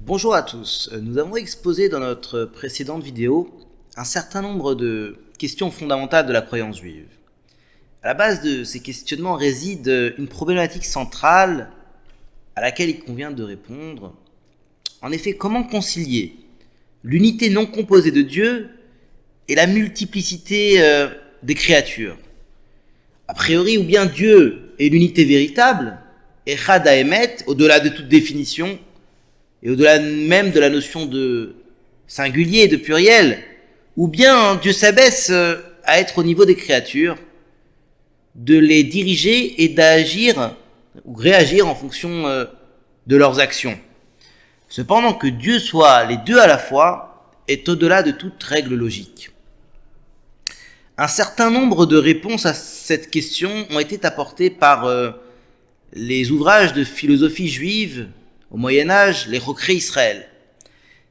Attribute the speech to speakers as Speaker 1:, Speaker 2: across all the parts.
Speaker 1: Bonjour à tous, nous avons exposé dans notre précédente vidéo un certain nombre de questions fondamentales de la croyance juive. À la base de ces questionnements réside une problématique centrale à laquelle il convient de répondre. En effet, comment concilier l'unité non composée de Dieu et la multiplicité des créatures? A priori, ou bien Dieu est l'unité véritable, Echad Haemet, au-delà de toute définition, et au-delà même de la notion de singulier et de pluriel, ou bien Dieu s'abaisse à être au niveau des créatures, de les diriger et d'agir ou réagir en fonction de leurs actions. Cependant, que Dieu soit les deux à la fois est au-delà de toute règle logique. Un certain nombre de réponses à cette question ont été apportées par les ouvrages de philosophie juive au Moyen-Âge, les Rokrei Israël.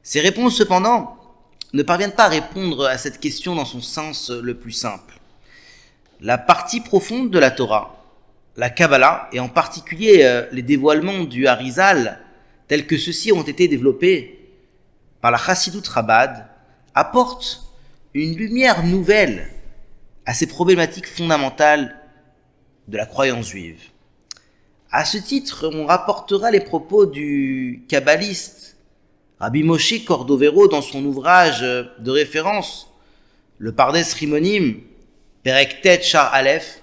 Speaker 1: Ces réponses, cependant, ne parviennent pas à répondre à cette question dans son sens le plus simple. La partie profonde de la Torah, la Kabbalah, et en particulier les dévoilements du Harizal, tels que ceux-ci ont été développés par la Chassidut Chabad, apportent une lumière nouvelle à ces problématiques fondamentales de la croyance juive. À ce titre, on rapportera les propos du kabbaliste Rabbi Moshe Cordovero dans son ouvrage de référence, le Pardes Rimonim, Perek Tet Shar Aleph,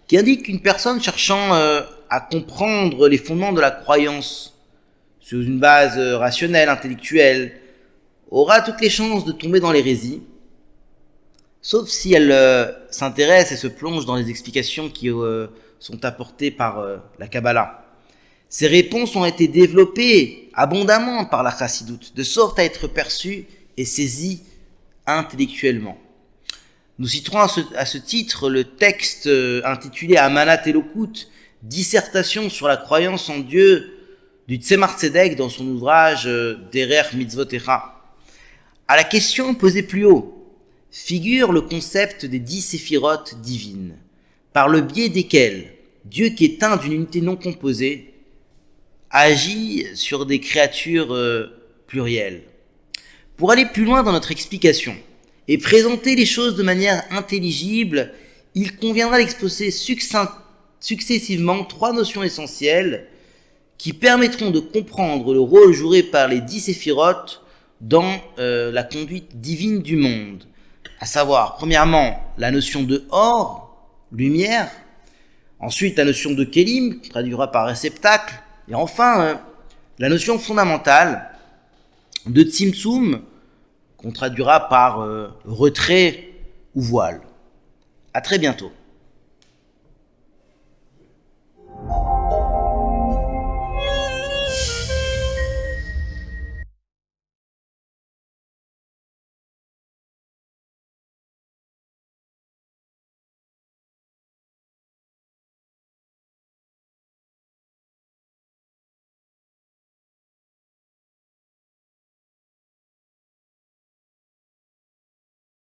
Speaker 1: qui indique qu'une personne cherchant à comprendre les fondements de la croyance sur une base rationnelle, intellectuelle, aura toutes les chances de tomber dans l'hérésie, sauf si elle s'intéresse et se plonge dans les explications qui sont apportées par la Kabbalah. Ces réponses ont été développées abondamment par la Chassidut, de sorte à être perçues et saisies intellectuellement. Nous citerons à ce titre le texte intitulé Amanat Elokut, dissertation sur la croyance en Dieu du Tzemar Tzedek dans son ouvrage Derer Mitzvotecha. À la question posée plus haut, figure le concept des 10 séphirotes divines, par le biais desquelles Dieu, qui est un d'une unité non composée, agit sur des créatures plurielles. Pour aller plus loin dans notre explication et présenter les choses de manière intelligible, il conviendra d'exposer successivement 3 notions essentielles qui permettront de comprendre le rôle joué par les 10 séphirotes dans la conduite divine du monde. À savoir, premièrement, la notion de or, lumière, ensuite la notion de kelim, qu'on traduira par réceptacle, et enfin la notion fondamentale de tzimtzum, qu'on traduira par retrait ou voile. À très bientôt.